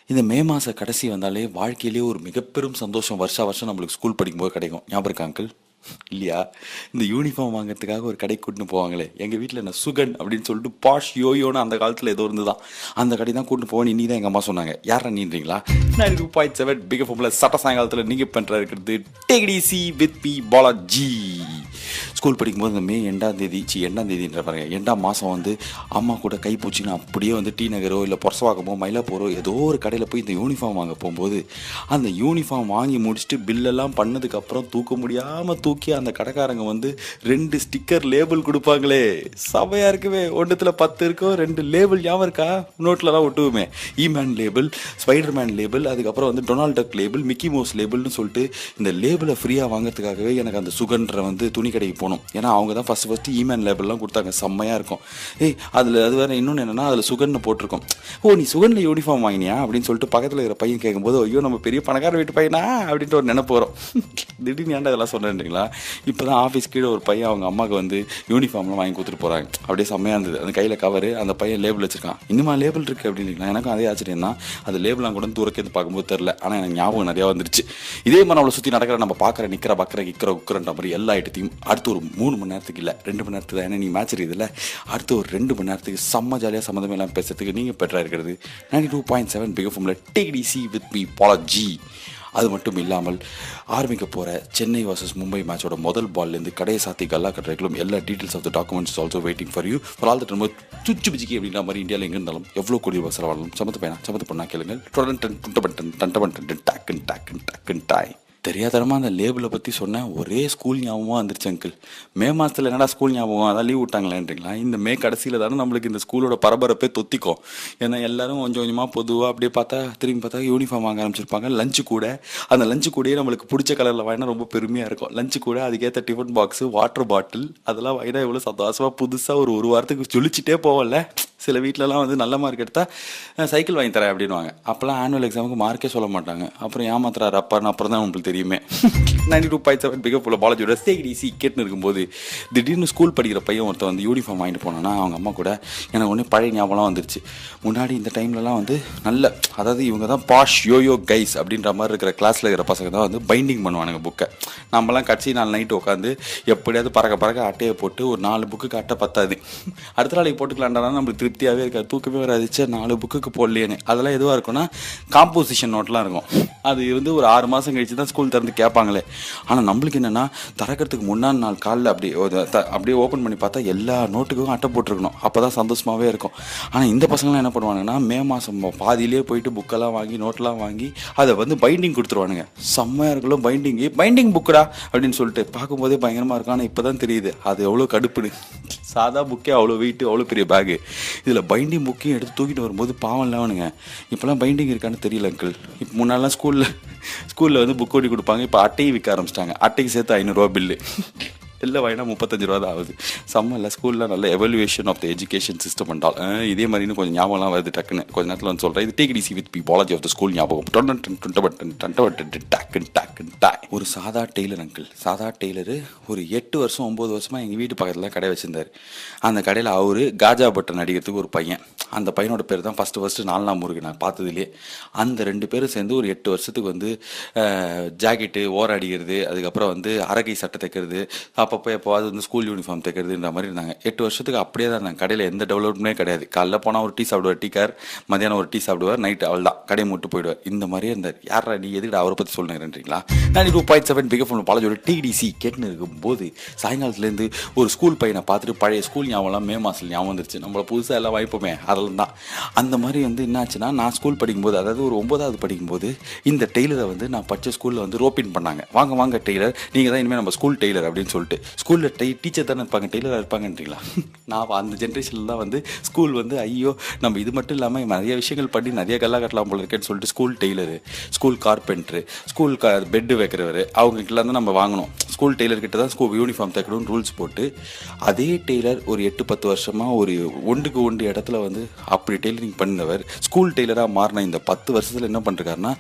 இந்த மே மாத கடைசி வந்தாலே வாழ்க்கையிலேயே ஒரு மிகப்பெரும் சந்தோஷம் வருஷா வருஷம் நம்மளுக்கு ஸ்கூல் படிக்கும்போது கிடைக்கும். ஞாபகம் இருக்கா அங்கிள்? இல்லையா? இந்த யூனிஃபார்ம் வாங்குறதுக்காக ஒரு கடைக்கு கூட்டின்னு போவாங்களே, எங்கள் வீட்டில் என்ன சுகன் அப்படின்னு சொல்லிட்டு பாஷ் யோயோன்னு அந்த காலத்தில் ஏதோ இருந்து தான் அந்த கடை தான் கூட்டின்னு போவேன். இன்னி தான் எங்கள் அம்மா சொன்னாங்க. யாரா நீன்றீங்களா? 92.7 பிக் ஃபோமில் சட்ட சாயங்காலத்தில் நீங்கள் பண்ணுற இருக்கிறது take it easy with P Balaji. School படிக்கும்போது இந்த மே 2ஆம் தேதின்ற பாருங்க, 2ஆம் மாதம் வந்து அம்மா கூட கை பூச்சின்னு அப்படியே வந்து டி நகரோ இல்லை பொரசவாக்கமோ மயிலாப்பூரோ ஏதோ ஒரு கடையில் போய் இந்த யூனிஃபார்ம் வாங்க போகும்போது அந்த யூனிஃபார்ம் வாங்கி முடிச்சுட்டு பில்லெல்லாம் பண்ணதுக்கப்புறம் தூக்க முடியாமல் தூக்கி அந்த கடைக்காரங்க வந்து 2 ஸ்டிக்கர் லேபிள் கொடுப்பாங்களே, சபையாக இருக்குவே. ஒன்றுத்தில் 10 இருக்கும், 2 லேபிள் ஞாபகம் இருக்கா? நோட்டிலலாம் ஒட்டுவோமே, ஈமேன் லேபிள், ஸ்பைடர்மேன் லேபிள், அதுக்கப்புறம் வந்து Donald Duck label, Mickey Mouse லேபிள்னு சொல்லிட்டு இந்த லேபிளை ஃப்ரீயாக வாங்குறதுக்காகவே எனக்கு அந்த சுகன்ற வந்து துணி கடைக்கு போகணும். ஏன்னா அவங்க தான் ஃபஸ்ட்டு ஈமேன் லேபிள்லாம் கொடுத்தாங்க, செம்மையாக இருக்கும். அதில் அது வேறு இன்னொன்று என்னென்னா அதில் சுகன்னு போட்டிருக்கோம். ஓ, நீ சுகனில் யூனிஃபார்ம் வாங்கினியா அப்படின்னு சொல்லிட்டு பக்கத்தில் இருக்கிற பையன் கேட்கும்போது, ஐயோ நம்ம பெரிய பணக்கார வீட்டு பையனா அப்படின்ட்டு ஒரு நினைப்பு வரும். திடீர்னு ஏன்டா இதெல்லாம் சொல்கிறேன்றீங்களா? இப்போ தான் ஆஃபீஸ் கீழே ஒரு பையன் அவங்க அம்மாவுக்கு வந்து யூனிஃபார்ம்லாம் வாங்கி கொடுத்துட்டு போகிறாங்க. அப்படியே செம்மையாக இருந்தது. அந்த கையில் கவரு, அந்த பையன் லேபிள் வச்சிருக்கான். இன்னுமா லேபிள் இருக்குது அப்படின்றீங்களா? எனக்கும் அதே ஆச்சரியம் தான். அது லேபிளாக கூட தூரக்கேந்து பார்க்கும்போது தெரில, ஆனால் எனக்கு ஞாபகம் நிறையா வந்துருச்சு. இதே மாதிரி நம்மளை சுற்றி நடக்கிற, நம்ம பார்க்குற நிற்கிற பக்கிற கிக்கிற உக்குறன்ற மாதிரி எல்லா ஐட்டத்தையும் அடுத்து ஒரு 3 மணி நேரத்துக்கு இல்லை 2 மணி நேரத்துக்கு தான், ஏன்னா நீ மேட்ச் இருக்குதுல்ல, அடுத்து ஒரு 2 மணி நேரத்துக்கு செம்ம ஜாலியாக சம்மந்தமே எல்லாம் பேசுறதுக்கு நீங்கள் பெட்டராக இருக்கிறது 92.7 பிக் ஃபோமில் take it easy with me Balaji. அது மட்டும் இல்லாமல் ஆரம்பிக்க போகிற சென்னை வர்சஸ் மும்பை மேட்சோட முதல் பால்லேருந்து கடையை சாத்தி கல்லா கட்டுறதுக்கும் எல்லா details of the documents also waiting for you for all the time. சுச்சு பிச்சிக்கி அப்படின்ற மாதிரி இந்தியாவில் எங்கே இருந்தாலும் எவ்வளோ கோடி ரூபாய் செலவாகலாம் சமத்து பையனா சமத்து பண்ணா கேளுங்கள். டாய் தெரியாதரமாக அந்த லேபிளை பற்றி சொன்னேன், ஒரே ஸ்கூல் ஞாபகமாக வந்துருச்சு அங்கிள். மே மாதத்தில் என்னடா ஸ்கூல் ஞாபகம், அதான் லீவ் விட்டாங்களேன்றீங்களா? இந்த மே கடைசியில் தானே நம்மளுக்கு இந்த ஸ்கூலோட பரபரப்பே தொத்திக்கும். ஏன்னா எல்லோரும் கொஞ்சம் கொஞ்சமாக பொதுவாக அப்படியே பார்த்தா திரும்பி பார்த்தா யூனிஃபார்ம் வாங்க ஆரம்பிச்சிருப்பாங்க. லஞ்சு கூட அந்த லஞ்சு கூடயே நம்மளுக்கு பிடிச்ச கலரில் வாங்கினா ரொம்ப பெருமையாக இருக்கும். லஞ்சு கூட அதுக்கேற்ற டிஃபன் பாக்ஸு, வாட்டர் பாட்டில் அதெல்லாம் வாங்கினா எவ்வளோ சந்தோஷமாக புதுசாக ஒரு வாரத்துக்கு ஜொலிச்சிட்டே போவோம்ல. சில வீட்டிலலாம் வந்து நல்ல மார்க் எடுத்தால் சைக்கிள் வாங்கி தரேன் அப்படின்வாங்க. அப்போல்லாம் ஆனுவல் எக்ஸாமுக்கு மார்க்கே சொல்ல மாட்டாங்க. அப்புறம் ஏமாத்துறாரு அப்பான்னு அப்புறம் தான் உங்களுக்கு தெரியுமே. 92.7 பிக் ஃபோமில் பாலாஜியோட டேக் இட் ஈஸி கேட்டுன்னு இருக்கும்போது திடீர்னு ஸ்கூல் படிக்கிற பையன் ஒருத்தர் வந்து யூனிஃபார்ம் வாங்கிட்டு போனோன்னா அவங்க அம்மா கூட எனக்கு ஒன்று பழைய ஞாபகம்லாம் வந்துருச்சு. முன்னாடி இந்த டைம்லலாம் வந்து நல்ல, அதாவது இவங்க தான் பாஷ் யோயோ கைஸ் அப்படின்ற மாதிரி இருக்கிற கிளாஸில் இருக்கிற பசங்க தான் வந்து பைண்டிங் பண்ணுவானுங்க புக்கை. நம்மலாம் கட்சி 4 நைட்டு உட்காந்து எப்படியாவது பறக்க அட்டையை போட்டு ஒரு 4 புக்குக்கு அட்டை பத்தாது, அடுத்த நாளைக்கு போட்டுக்கலான்டா நம்மளுக்கு திருப்தியாகவே இருக்காது, தூக்கமே வராதுச்சு 4 புக்குக்கு போடலையேன்னு. அதெல்லாம் எதுவாக இருக்குன்னா காம்போசிஷன் நோட்லாம் இருக்கும். அது வந்து ஒரு 6 மாதம் கழிச்சு தான் ஸ்கூல் திறந்து கேட்பாங்களே. ஆனால் நம்மளுக்கு என்னென்னா திறக்கிறதுக்கு முன்னாடி நாள் காலையில் அப்படியே ஓப்பன் பண்ணி பார்த்தா எல்லா நோட்டுக்கும் அட்டை போட்டிருக்கணும். அப்போ தான் சந்தோஷமாகவே இருக்கும். ஆனால் இந்த பசங்களாம் என்ன பண்ணுவானுங்கன்னா மே மாதம் பாதியிலே போயிட்டு புக்கெல்லாம் வாங்கி நோட்டெல்லாம் வாங்கி அதை வந்து பைண்டிங் கொடுத்துருவானுங்க. செம்மையாக இருக்கலும் பைண்டிங் புக்குடா அப்படின்னு சொல்லிட்டு பார்க்கும்போதே பயங்கரமாக இருக்கும். ஆனால் இப்போ தான் தெரியுது அது எவ்வளோ கடுப்புன்னு. சாதா புக்கே அவ்வளோ வெயிட்டு, அவ்வளோ பெரிய பேகு, இதில் பைண்டிங் புக்கையும் எடுத்து தூக்கிட்டு வரும்போது பாவம் இல்லைவனுங்க. இப்போலாம் பைண்டிங் இருக்கான்னு தெரியல அங்கிள். இப்போ முன்னாடிலாம் ஸ்கூலில் வந்து புக் ஓடி கொடுப்பாங்க, இப்போ அட்டையும் விற்க ஆரம்பிச்சிட்டாங்க. அட்டைக்கு சேர்த்து 500 ரூபா பில்லு, இல்லை வாங்கினா 35 ரூபா தான் ஆகுது. செம்ம இல்லை ஸ்கூலில் நல்ல evaluation of the education system பண்ணால் இதே மாதிரி இன்னும் கொஞ்சம் ஞாபகம்லாம் வருது டக்குன்னு கொஞ்சம் நேரத்தில் வந்து சொல்கிறேன். இது take it easy with P Balaji of the school ஞாபகம். ஒரு சாதா டெய்லர் அங்கிள், சாதா டெய்லரு ஒரு 8 வருஷம் 9 வருஷமாக எங்கள் வீட்டு பக்கத்தில் கடை வச்சுருந்தார். அந்த கடையில் அவரு காஜா பட்டன் அடிக்கிறதுக்கு ஒரு பையன், அந்த பையனோட பேர் தான் ஃபஸ்ட்டு 4 முருகு நான் பார்த்ததுலேயே. அந்த 2 பேரும் சேர்ந்து ஒரு 8 வருஷத்துக்கு வந்து ஜாக்கெட்டு ஓர அடிக்கிறது, அதுக்கப்புறம் வந்து அரைக்கை சட்டை தைக்கிறது, அப்பப்போ எப்போவாது வந்து ஸ்கூல் யூனிஃபார்ம் தைக்கிறதுன்ற மாதிரி இருந்தாங்க. 8 வருஷத்துக்கு அப்படியே தான் இருந்தாங்க. கடையில் எந்த டெவலப்மெண்ட்டே கிடையாது. காலைல போனால் ஒரு டீ சாப்பிடுவார், டீக்கார், மதியானம் ஒரு டீ சாப்பிடுவார், நைட்டு அவள் தான் கடையை மூட்டு போயிடுவார். இந்த மாதிரியே இருந்தார். யாரா நீ எதுக்கு அவரை பற்றி சொல்லுறீங்களா? 92.7 பிக் ஃபோமில் பாலாஜியோட டிடிசி கேட்டுன்னு இருக்கும்போது சாயங்காலத்துலேருந்து ஒரு ஸ்கூல் பையனை பார்த்துட்டு பழைய ஸ்கூல் ஞாபகம்லாம் மே மாதத்தில் ஞாபகம் வந்துருச்சு. நம்மளை புதுசாக எல்லாம் வாய்ப்போமே அதெல்லாம் தான். அந்த மாதிரி வந்து என்னாச்சுன்னா நான் ஸ்கூல் படிக்கும்போது, அதாவது ஒரு 9வது படிக்கும்போது இந்த டெய்லரை வந்து நான் படித்த ஸ்கூலில் வந்து ரோப்பின் பண்ணாங்க. வாங்க டெய்லர், நீங்கள் தான் இனிமேல் நம்ம ஸ்கூல் டெய்லர் அப்படின்னு சொல்லிட்டு. ஸ்கூலில் டீச்சர் தானே இருப்பாங்க, டெய்லராக இருப்பாங்கன்றீங்களா? நான் அந்த ஜென்ரேஷனில் தான் வந்து ஸ்கூல் வந்து ஐயோ நம்ம இது மட்டும் இல்லாமல் நிறைய விஷயங்கள் பண்ணி நிறைய கல்லா கட்டலாம் போல இருக்கேன்னு சொல்லிட்டு school tailor, school carpenter, school bed வைக்கிறவர், அவங்ககிட்டலாம் தான் நம்ம வாங்கணும். ஸ்கூல் டெய்லர்கிட்ட தான் ஸ்கூல் யூனிஃபார்ம் தைக்கணும்னு ரூல்ஸ் போட்டு அதே டெய்லர் ஒரு 8-10 வருஷமாக ஒரு ஒன்றுக்கு ஒன்று இடத்துல வந்து அப்படி டெய்லரிங் பண்ணவர் ஸ்கூல் டெய்லராக மாறின இந்த 10 வருஷத்தில் என்ன பண்ணிருக்காருன்னா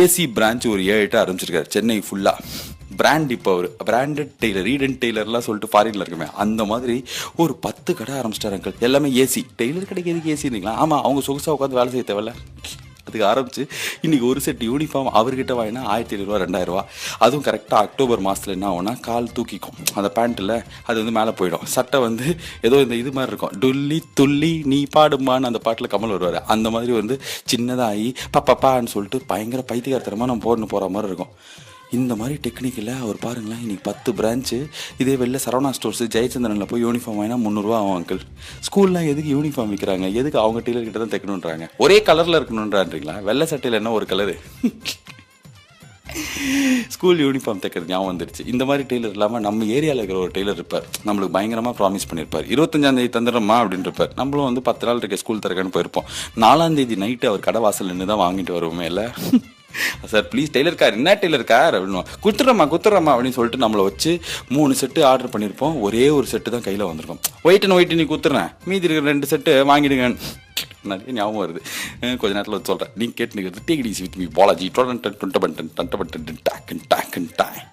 ஏசி பிரான்ச் ஒரு 7-8 ஆரம்பிச்சிருக்காரு சென்னை ஃபுல்லாக. பிராண்ட் இப்போ அவர் பிராண்டட் டெய்லர், ரீடன் டெய்லர்லாம் சொல்லிட்டு ஃபாரினில் இருக்குமே அந்த மாதிரி ஒரு 10 கடை ஆரம்பிச்சிட்டாரு அங்கிள். எல்லாமே ஏசி. டெய்லர் கடைக்கு எதுக்கு ஏசி இருந்தீங்களா? ஆமாம், அவங்க சொகுசாக உட்காந்து வேலை செய்ய தேவையில்ல. அதுக்கு ஆரம்பிச்சு இன்றைக்கி ஒரு செட் யூனிஃபார்ம் அவர்கிட்ட வாங்கினா 1700 2000, அதுவும் கரெக்டாக அக்டோபர் மாதத்தில் என்ன ஆகும்னா கால் தூக்கிக்கும் அந்த பேண்ட்டில், அது வந்து மேலே போயிடும். சட்டை வந்து ஏதோ இந்த இது மாதிரி இருக்கும், டுல்லி துள்ளி நீ பாடுமான்னு அந்த பாட்டில் கமல் வருவார், அந்த மாதிரி வந்து சின்னதாகி பப்பான்னு சொல்லிட்டு பயங்கர பைத்தியகாரத்தனமாக நம்ம போகிற மாதிரி இருக்கும். இந்த மாதிரி டெக்னிக்கில் அவர் பாருங்களேன், இன்றைக்கி 10 பிரான்ச்சு. இதே வெளில சரவணா ஸ்டோர்ஸ் ஜெயச்சந்திரனில் போய் யூனிஃபார்ம் வாங்கினா 300 ஆகும் அங்கிள். ஸ்கூல்லாம் எதுக்கு யூனிஃபார்ம் விற்கிறாங்க? எதுக்கு அவங்க டெய்லர்கிட்ட தான் தைக்கணுன்றாங்க? ஒரே கலரில் இருக்கணுன்றான்றீங்களா? வெள்ளை சட்டையில் என்ன ஒரு கலரு? ஸ்கூல் யூனிஃபார்ம் தைக்கிறது ஞாபகம் வந்துடுச்சு. இந்த மாதிரி டெய்லர் இல்லாமல் நம்ம ஏரியாவில் இருக்கிற ஒரு டெய்லர் இருப்பார், நம்மளுக்கு பயங்கரமாக ப்ராமிஸ் பண்ணியிருப்பார், 25ஆம் தேதி தந்துடுறோமா அப்படின்னு இருப்பார். நம்மளும் வந்து 10 நாள் இருக்க ஸ்கூல் திறக்கன்னு போயிருப்போம். 4ஆம் தேதி நைட்டு அவர் கடை வாசல் நின்று தான் வாங்கிட்டு வருவோமே இல்லை, சார் ப்ளீஸ் டெய்லர் கார், என்ன டெய்லர் கார் அப்படின்னு குத்துறம்மா அப்படின்னு சொல்லிட்டு நம்மளை வச்சு 3 செட்டு ஆர்டர் பண்ணியிருப்போம். ஒரே ஒரு செட்டு தான் கையில் வந்திருக்கும். ஒயிட்டு நீ குத்துறேன், மீதி இருக்கிற 2 செட்டு வாங்கிடுங்க. நிறைய ஞாபகம் வருது, கொஞ்ச நேரத்தில் வந்து சொல்கிறேன். நீங்கள் கேட்டு டேக் வித் மீ பாலாஜி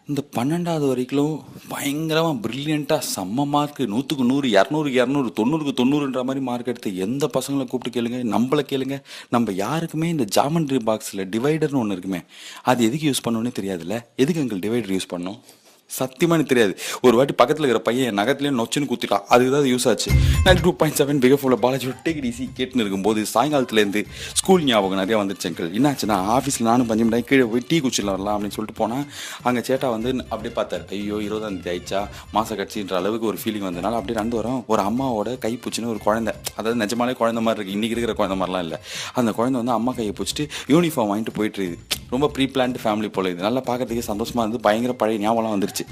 இந்த 12வது வரைக்கும் பயங்கரமாக ப்ரில்லியண்ட்டாக செம்ம மார்க்கு, 100க்கு 100 200க்கு 200 90க்கு 90ன்ற மாதிரி மார்க் எடுத்து எந்த பசங்களை கூப்பிட்டு கேளுங்க, நம்மளை கேளுங்க, நம்ம யாருக்குமே இந்த ஜாமெண்ட்ரி பாக்ஸில் டிவைடர்னு ஒன்று இருக்குமே, அது எதுக்கு யூஸ் பண்ணணுன்னே தெரியாதுல்ல. எதுக்கு எங்களுக்கு டிவைடர் யூஸ் பண்ணோம் சத்தியமாக தெரியாது. ஒரு வாட்டி பக்கத்தில் இருக்கிற பையன் நகத்துலேயே நொச்சுன்னு குத்திட்டான், அதுக்கு தான் யூஸ் ஆச்சு. 92.7 பிகஃபுல்ல பாலாஜி டேக் ஈஸி கேட்டுன்னு இருக்கும்போது சாயங்காலத்துலேருந்து ஸ்கூல் ஞாபகம் நிறையா வந்துருச்சு அங்கிள். என்னாச்சுன்னா ஆஃபீஸில் நானும் 5 மினிட் கீழே போய் டீ குச்சியில் வரலாம் அப்படின்னு சொல்லிட்டு போனால் அங்கே சேட்டா வந்து அப்படியே பார்த்தாரு. ஐயோ 20ஆம் தேதி ஆயிடுச்சா மாதம் கட்சின்ற அளவுக்கு ஒரு ஃபீலிங் வந்ததுனால அப்படியே நடந்து வரோம். ஒரு அம்மாவோட கை பிடிச்சின்னு ஒரு குழந்தை, அதாவது நிஜமாலே குழந்தை மாதிரி இருக்குது, இன்றைக்கி இருக்கிற குழந்தை மாதிரிலாம் இல்லை. அந்த குழந்தை வந்து அம்மா கையை பிடிச்சிட்டு யூனிஃபார்ம் வாங்கிட்டு போயிட்டு ரொம்ப ப்ரீ பிளான்டு ஃபேமிலி போல இது நல்லா பார்க்கறதுக்கே சந்தோஷமாக இருந்து பயங்கர பழைய ஞாபகம் வந்துருச்சு.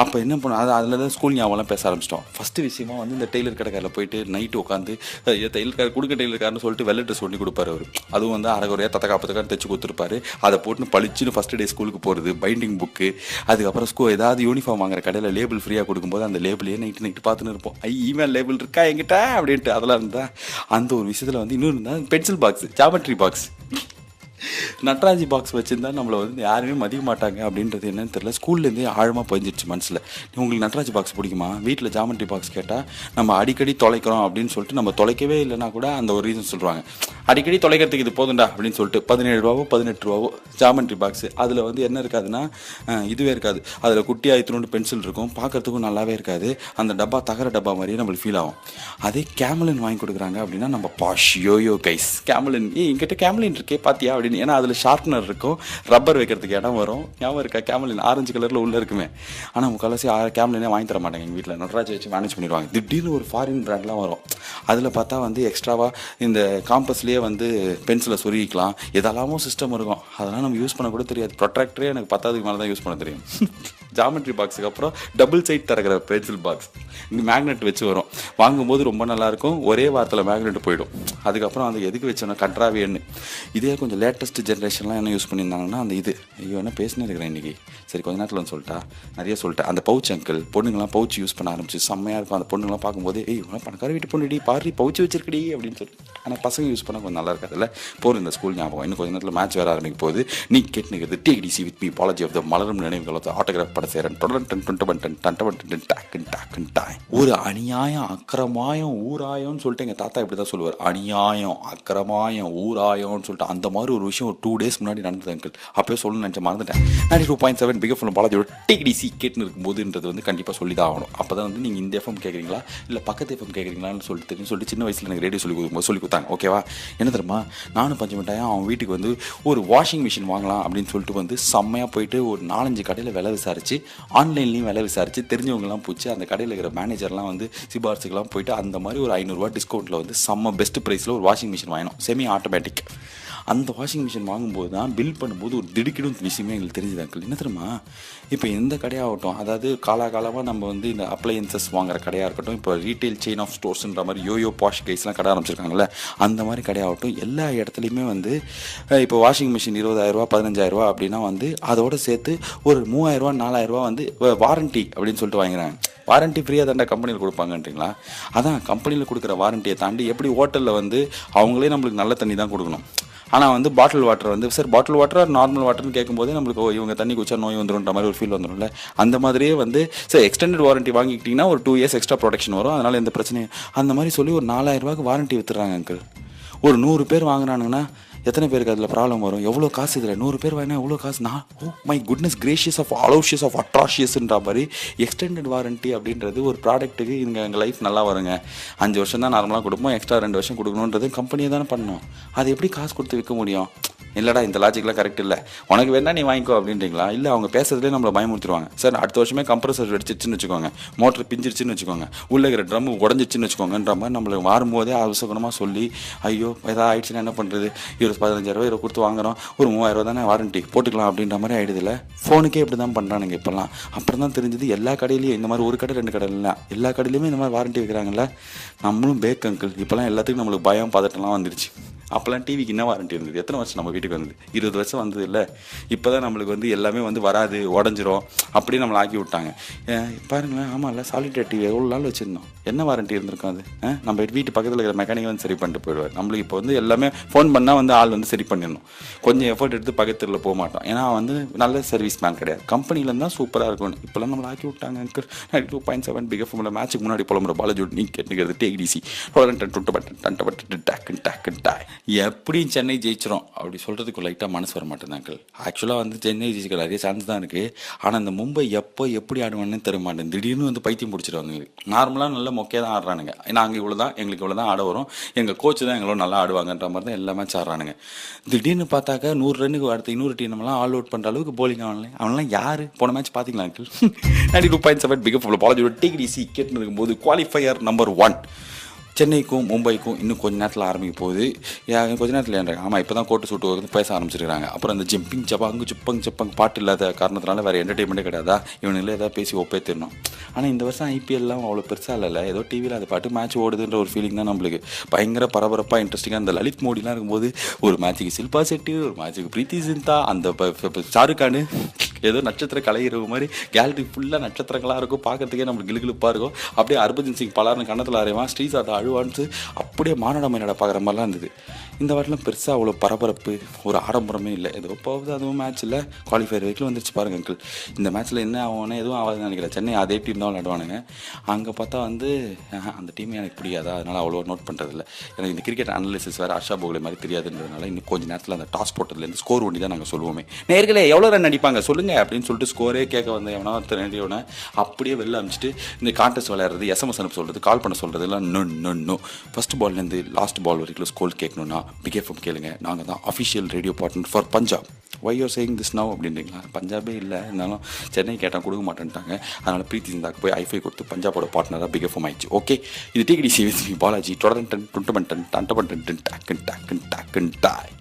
அப்போ என்ன பண்ணோம், அதில் தான் ஸ்கூல் ஞாபகம்லாம் பேச ஆரம்பிச்சிட்டோம். ஃபஸ்ட்டு விஷயமா வந்து இந்த டெய்லர் கடைக்காரில் போயிட்டு நைட்டு உட்காந்து டெய்லர் கார் கொடுக்க டெய்லர் கார்னு சொல்லிட்டு வெள்ளை ட்ரெஸ் ஒட்டி கொடுப்பாரு அவர். அதுவும் வந்து அரைகுறையாக தத்தக்காப்பத்துக்கான்னு தைச்சு கொடுத்துருப்பாரு. அதை போட்டு பளிச்சுன்னு ஃபஸ்ட்டு டே ஸ்கூலுக்கு போகிறது, பைண்டிங் புக்கு, அதுக்கப்புறம் ஏதாவது யூனிஃபார்ம் வாங்குற கடையில் லேபிள் ஃப்ரீயாக கொடுக்கும்போது அந்த லேபிளையே நைட்டு பார்த்துன்னு இருப்போம். இமெயில் லேபிள் இருக்கா என்கிட்ட அப்படின்ட்டு. அதெல்லாம் இருந்தால் அந்த ஒரு விஷயத்தில் வந்து இன்னொரு இருந்தால் pencil box, geometry box, Nataraj box வச்சுருந்தா நம்மளை வந்து யாருமே மதிக்க மாட்டாங்க அப்படின்றது என்னன்னு தெரியல. ஸ்கூல்லேருந்தே ஆழமாக பதிஞ்சிருச்சு மனசில். உங்களுக்கு நட்ராஜி பாக்ஸ் பிடிக்குமா, வீட்டில் ஜாமெட்ரி பாக்ஸ் கேட்டால் நம்ம அடிக்கடி தொலைக்கிறோம் அப்படின்னு சொல்லிட்டு நம்ம தொலைக்கவே இல்லைனா கூட அந்த ஒரு ரீசன் சொல்லுவாங்க, அடிக்கடி தொலைக்கிறதுக்கு இது போதுண்டா அப்படின்னு சொல்லிட்டு 17 ரூபாவோ 18 ரூபாவோ ஜாமெட்ரி பாக்ஸு. அதில் வந்து என்ன இருக்காதுன்னா இதுவே இருக்காது, அதில் குட்டியாக இத்தினோண்டு பென்சில் இருக்கும், பார்க்குறதுக்கும் நல்லாவே இருக்காது, அந்த டப்பா தகர டப்பா மாதிரியே நம்மளுக்கு ஃபீல் ஆகும். அதே கேமலின் வாங்கி கொடுக்குறாங்க அப்படின்னா நம்ம பாஷ் யோயோ கைஸ் கேமலின், என்கிட்ட கேமலின் இருக்கே பார்த்தியா அப்படின்னு. ஏன்னா அதில் ஷார்ப்னர் இருக்கும், ரப்பர் வைக்கிறதுக்கு இடம் வரும். ஞாபகம் இருக்கா கேமலின் ஆரஞ்சு கலரில் உள்ளே இருக்குமே. ஆனால் முக்கால்வாசி கேமலினே வாங்கி தர மாட்டாங்க எங்கள் வீட்டில், நட்ராஜ் வச்சு மேனேஜ் பண்ணிடுவாங்க. திடீர்னு ஒரு ஃபாரின் பிராண்ட்லாம் வரும், அதில் பார்த்தா வந்து எக்ஸ்ட்ராவாக இந்த காம்பஸ்லேயே வந்து பென்சிலை சொருகிக்கலாம், எதெல்லாமோ சிஸ்டம் இருக்கும், அதெல்லாம் நம்ம யூஸ் பண்ண கூட தெரியாது. ப்ரொட்ராக்டரே எனக்கு 10க்கு மேலே தான் யூஸ் பண்ண தெரியும். ஜாமெட்ரி பாக்ஸுக்கு அப்புறம் டபுள் சைட் தரக்கிற பென்சில் பாக்ஸ், இந்த மேக்னெட் வச்சு வரும், வாங்கும்போது ரொம்ப நல்லாயிருக்கும், ஒரே வாரத்தில் மேக்னெட் போயிடும். அதுக்கப்புறம் அது எதுக்கு வச்சோன்னா கட்ராவியன்னு. இதே கொஞ்சம் லேட்டஸ்ட் ஜென்ரேஷன்லாம் என்ன யூஸ் பண்ணியிருந்தாங்கன்னா அந்த இது, ஐயோ என்ன பேசினே இருக்கிறேன் இன்றைக்கி, சரி கொஞ்ச நேரத்தில் வந்து சொல்லிட்டா நிறைய சொல்லிட்டேன். அந்த பவுச் அங்கிள், பொண்ணுங்களாம் பவுச் யூஸ் பண்ண ஆரம்பிச்சு செம்மையாக இருக்கும். அந்த பொண்ணுங்களாம் பார்க்கும்போது ஏய் பணக்கார வீட்டு பொண்ணுடி பாரி பவுச் வச்சிருக்கடி அப்படின்னு சொல்லி. ஆனால் பசங்க யூஸ் பண்ண கொஞ்சம் நல்லா இருக்காதுல்ல. போகிற இந்த ஸ்கூல் ஞாபகம் இன்னும் கொஞ்சம் நேரத்தில் மேட்ச் வேறு ஆரம்பிக்கும் போது நீ கேட்டுனுக்கிறது DTC with me Balaji of the மலரும் நினைவுகள் ஆட்டோகிராஃப் பட சேரன் ஒரு அநியாயம் அக்கிரமாயம் ஊராயம்னு சொல்லிட்டு எங்கள் தாத்தா இப்படி தான் சொல்லுவார். அநியாயம் அக்கிரமாயம் ஊராயம்னு சொல்லிட்டு அந்த மாதிரி ஒரு விஷயம் ஒரு 2 days முன்னாடி நடந்தது அங்கிள். அப்போயே சொல்லணும்னு நினச்சேன், மறந்துட்டேன். 92.7 பிக் எஃப்எம் பாலாஜியோட டிடிசி கேட்டுன்னு இருக்கும்போதுன்றது வந்து கண்டிப்பாக சொல்லி தான் ஆகணும். அப்போ தான் வந்து நீங்கள் இந்த எஃப்எம் கேட்குறீங்களா இல்லை பக்கத்து எஃப்எம் கேட்குறீங்களான்னு சொல்லிட்டு தெரியும் சொல்லிட்டு சின்ன வயசில் எனக்கு ரேடியோ சொல்லி கொடுத்தாங்க. ஓகேவா, என்ன தெரியுமா, நானும் பஞ்சு மிட்டாயும் அவன் வீட்டுக்கு வந்து ஒரு வாஷிங் மிஷின் வாங்கலாம் அப்படின்னு சொல்லிட்டு வந்து செம்மையாக போயிட்டு ஒரு 4-5 கடையில் விலை விசாரிச்சு, ஆன்லைன்லேயும் விலை விசாரிச்சு, தெரிஞ்சவங்கலாம் போச்சு. அந்த கடையில் இருக்கிற மேனேஜர்லாம் வந்து சிபார்ஸுக்கெல்லாம் போயிட்டு அந்த மாதிரி ஒரு 500 ரூபா டிஸ்கவுண்ட்டில் வந்து செம்ம பெஸ்ட் ப்ரைஸில் ஒரு வாஷிங் மிஷின் வாங்கினோம், செமி ஆட்டோமேட்டிக். அந்த வாஷிங் மிஷின் வாங்கும்போது தான் பில் பண்ணும்போது ஒரு திடுக்கிடும் விஷயமே எங்களுக்கு தெரிஞ்சுது அங்கிள். என்ன தெரியுமா, இப்போ எந்த கடையாகட்டும், அதாவது காலகாலமாக நம்ம வந்து இந்த அப்ளையன்சஸ் வாங்குற கடையாக இருக்கட்டும், இப்போ ரீட்டைல் செயின் ஆஃப் ஸ்டோர்ஸ்ன்ற மாதிரி யோயோ பாஷ் கைஸ்லாம் கடை ஆரம்பிச்சிருக்காங்கல்ல, அந்த மாதிரி கடையாகட்டும் எல்லா இடத்துலையுமே வந்து இப்போ வாஷிங் மிஷின் 20,000 ரூபா 15,000 ரூபா அப்படின்னா வந்து அதோடு சேர்த்து ஒரு 3,000 ரூபா 4,000 ரூபா வந்து வாரண்ட்டி அப்படின்னு சொல்லிட்டு வாங்குறாங்க. வாரண்ட்டி ஃப்ரீயாக தாண்டா கம்பெனியில் கொடுப்பாங்கன்றீங்களா? அதான் கம்பெனியில் கொடுக்குற வாரண்ட்டியை தாண்டி எப்படி ஹோட்டலில் வந்து அவங்களே நம்மளுக்கு நல்ல தண்ணி தான் கொடுக்கணும். ஆனால் வந்து பாட்டில் வாட்டர் வந்து சார் பாட்டில் வாட்டர் நார்மல் வாட்டர்னு கேட்கும்போதே நம்மளுக்கு இவங்க தண்ணி குடிச்சா நோய் வந்துடும்ன்ற மாதிரி ஒரு ஃபீல் வந்துடும்ல. அந்த மாதிரியே வந்து சார் எக்ஸ்டெண்டட் வாரண்ட்டி வாங்கிக்கிட்டிங்கன்னா ஒரு 2 years எக்ஸ்ட்ரா ப்ரொடெக்ஷன் வரும், அதனால் எந்த பிரச்சனையும் அந்த மாதிரி சொல்லி ஒரு 4,000 ரூபாய்க்கு வாரண்ட்டி விற்றுறாங்க அங்கிள். ஒரு 100 பேர் வாங்குறானுங்கன்னா எத்தனை பேருக்கு அதில் ப்ராப்ளம் வரும், எவ்வளோ காசு இதில் 100 பேர் வாங்கினா எவ்வளோ காசு, நான் oh my goodness gracious of Aloysius of அட்ராஷியஸ்ன்ற மாதிரி எக்ஸ்டெண்டட் வாரண்ட்டி அப்படின்றது ஒரு ப்ராடக்ட்டுக்கு எங்கள் லைஃப் நல்லா வருங்க. 5 வருஷம் தான் நார்மலாக கொடுப்போம், எக்ஸ்ட்ரா 2 வருஷம் கொடுக்கணுன்றது கம்பெனியை தானே பண்ணணும். அது எப்படி காசு கொடுத்து விற்க முடியும்? இல்லைடா இந்த லாஜிக்லாம் கரெக்ட் இல்லை, உனக்கு வேணா நீ வாங்கிக்கோ அப்படின்றீங்களா? இல்லை அவங்க பேசுறதுலேயே நம்மளை பயமுறுத்திடுவாங்க. சார் அடுத்த வருஷமே கம்ப்ரஸர் வெடிச்சிருச்சுன்னு வச்சுக்கோங்க, மோட்டர் பிஞ்சிருச்சுன்னு வச்சுக்கோங்க, உள்ளே இருக்கிற ட்ரம் உடஞ்சிருச்சுன்னு வச்சுக்கோங்கன்ற மாதிரி நம்மளுக்கு வரும்போதே அவசரமாக சொல்லி ஐயோ ஏதாவது ஆயிடுச்சுன்னா என்ன பண்ணுறது, 15,000 கொடுத்து வாங்குறோம், ஒரு 3,000 தானே வாரண்ட்டி போட்டுக்கலாம் அப்படின்ற மாதிரி ஆகிடுதில்ல. ஃபோனுக்கே இப்படி தான் பண்ணுறானுங்க இப்போல்லாம். அப்புறம் தான் தெரிஞ்சது எல்லா கடையிலையும் இந்த மாதிரி ஒரு கடை 2 கடை இல்லை, எல்லா கடையிலையுமே இந்த மாதிரி வாரண்ட்டி வைக்கிறாங்கல்ல. நம்மளும் பேக் அங்கிள். இப்போல்லாம் எல்லாத்துக்கும் நம்மளுக்கு பயம் பதட்டம்லாம் வந்துருச்சு. அப்போல்லாம் டிவிக்கு என்ன வாரண்ட்டி இருந்தது? எத்தனை வருஷம் நம்ம வீட்டுக்கு வந்தது? 20 வருஷம் வந்தது இல்லை. இப்போ தான் நம்மளுக்கு எல்லாமே வராது, உடஞ்சிரும் அப்படி நம்மளை ஆக்கி விட்டாங்க. பாருங்களேன், ஆமாம் இல்லை, சாலிடேட் டிவி எவ்வளோ நாள் வச்சுருந்தோம், என்ன வாரண்ட்டி இருந்திருக்கும் அது? நம்ம வீட்டு பக்கத்தில் இருக்கிற மெக்கானிக் சரி பண்ணிட்டு போயிடுவார். நம்மளுக்கு இப்போ எல்லாமே ஃபோன் பண்ணால் ஆள் சரி பண்ணிடணும். கொஞ்சம் எஃபர்ட் எடுத்து பக்கத்தில் போக மாட்டோம், ஏன்னா நல்ல சர்வீஸ் மேன் கிடையாது. கம்பெனியில் தான் சூப்பராக இருக்கும். இப்போல்லாம் நம்மளை ஆக்கி விட்டாங்க. 92.7 பிக் எஃப்எம்ல மேட்சுக்கு முன்னாடி போல பாலாஜி நீ கேட்டுக்கிறது டேக்டிசி எப்படி சென்னை ஜெயிச்சிரும் அப்படி சொல்கிறதுக்கு லைட்டாக மனசு வர மாட்டேன். ஆக்சுவலாக சென்னை ஜெயிச்சிக்க நிறைய சான்ஸ் தான் இருக்குது. ஆனால் இந்த மும்பை எப்போ எப்படி ஆடுவான்னு தெரிய மாட்டேன். திடீர்னு பைத்தியம் பிடிச்சிருவாங்க. நார்மலாக நல்ல மொக்கையாக தான் ஆடுறானுங்க. நாங்கள் இவ்வளோ தான், எங்களுக்கு இவ்வளோ தான் ஆட வரும், எங்கள் கோச்சு தான் எங்களோட நல்லா ஆடுவாங்கன்ற மாதிரி தான் எல்லா மேட்ச் ஆடுறானுங்க. திடீர்னு பார்த்தாக்கா 100 ரன்னுக்கு அடுத்த இன்னொரு டீம் நம்மளாம் ஆல் அவுட் பண்ணுற அளவுக்கு போலிங் ஆகலாம். அவனெல்லாம் யார்? போன மேட்ச் பார்த்தீங்களா அங்கிள்? 92.7 பிக் எஃப்எம்ல பாலாஜியோட டிகிடிசி கேட்டுன்னு இருக்கும்போது குவாலிஃபையர் நம்பர் 1 சென்னைக்கும் மும்பைக்கும் இன்னும் கொஞ்ச நேரத்தில் ஆரம்பிக்க போகுது. கொஞ்ச நேரத்தில் ஏன்றாங்க, ஆமாம் இப்போ தான் கோட்டு சூட்டு பேச ஆரம்பிச்சிருக்காங்க. அப்புறம் அந்த ஜிம்பிங் ஜப்பாங்கு ஜிப்பங் பாட்டு இல்லாத காரணத்தினால வேறு என்டர்டெயின்மெண்ட்டே கிடையாதா? இவனுங்களே ஏதாவது பேசி ஒப்பே தரணும். ஆனால் இந்த வருஷம் ஐபிஎல்லாம் அவ்வளோ பெருசாக இல்லைல்ல, ஏதோ டிவியில் அது பாட்டு மேட்ச் ஓடுதுன்ற ஒரு ஃபீலிங் தான் நம்மளுக்கு. பயங்கர பரபரப்பாக இன்ட்ரெஸ்டிங்காக அந்த லலித் மோடிலாம் இருக்கும்போது ஒரு மேட்சுக்கு ஷில்பா செட்டி, ஒரு மேட்சுக்கு பிரீத்தி சிந்தா, அந்த ஷாருக் கானு, ஏதோ நட்சத்திர கலையிற மாதிரி கேலரி ஃபுல்லாக நட்சத்திரங்களாக இருக்கும். பார்க்கறதுக்கே நம்மளுக்கு கிளுகிழுப்பாக இருக்கும். அப்படியே ஹர்பஜன் சிங் பலார்னு கண்ணத்தில் அறைவான், ஸ்ரீசாத் அழுவான்ட்டு அப்படியே மாநாட மயிலாட பார்க்குற மாதிரிலாம் இருந்தது. இந்த வாட்டிலாம் பெருசாக அவ்வளோ பரபரப்பு ஒரு ஆடம்பரமே இல்லை. ஏதோ போகுது, அதுவும் மேட்ச் இல்லை, குவாலிஃபயர் வரைக்கும் வந்துருச்சு பாருங்க அங்கிள். இந்த மேட்ச்சில் என்ன ஆகும்னா எதுவும் ஆகாதுன்னு நினைக்கிறேன். சென்னை அதே டீம் தான் விளையாடுவானுங்க. அங்கே பார்த்தா அந்த டீம் எனக்கு பிடிக்காதா, அதனால் அவ்வளோ நோட் பண்ணுறதில்ல. எனக்கு இந்த கிரிக்கெட் அனாலிசிஸ் வேறு ஆஷா போகலை மாதிரி தெரியாதுன்றதுனால இன்னும் கொஞ்சம் நேரத்தில் அந்த டாஸ் போட்டதுலேருந்து ஸ்கோர் ஒண்டி தான் நாங்கள் சொல்லுவோமே. நேர்களே எவ்வளோ ரன் அடிப்பாங்க சொல்லுங்கள் அப்படின்னு சொல்லிட்டு ஸ்கோரே கேட்க வந்த எவனா தெரிஞ்சவனை அப்படியே வெளில அனுப்பிச்சிட்டு இந்த கான்டெஸ்ட் விளையாடுறது, எஸ்எம்எஸ் அனுப்ப சொல்கிறது, கால் பண்ண சொல்கிறது எல்லாம் நோ. ஃபர்ஸ்ட் பால்லேருந்து லாஸ்ட் பால் வரைக்கும் ஸ்கோர் கேட்கணுன்னா பிக் எஃப்எம் கேளுங்க. நாங்கள் தான் official radio partner for Punjab. Why you're saying this now அப்படின்றீங்களா? பஞ்சாபே இல்லை, இருந்தாலும் சென்னை கேட்டால் கொடுக்க மாட்டேன்ட்டாங்க. அதனால் பிரீத்தி சிந்தாக்கு போய் ஐஃபை கொடுத்து பஞ்சாபோட பார்ட்னராக பிக் எஃப்எம் ஆயிடுச்சு. ஓகே, இது டிகிடி சிவிஸ் பாலாஜி தொடர்ந்து டன் டுண்டமன் டன் டண்டமன் டன் டாக்கன் டாக்கன் டாக்கன் டாய்.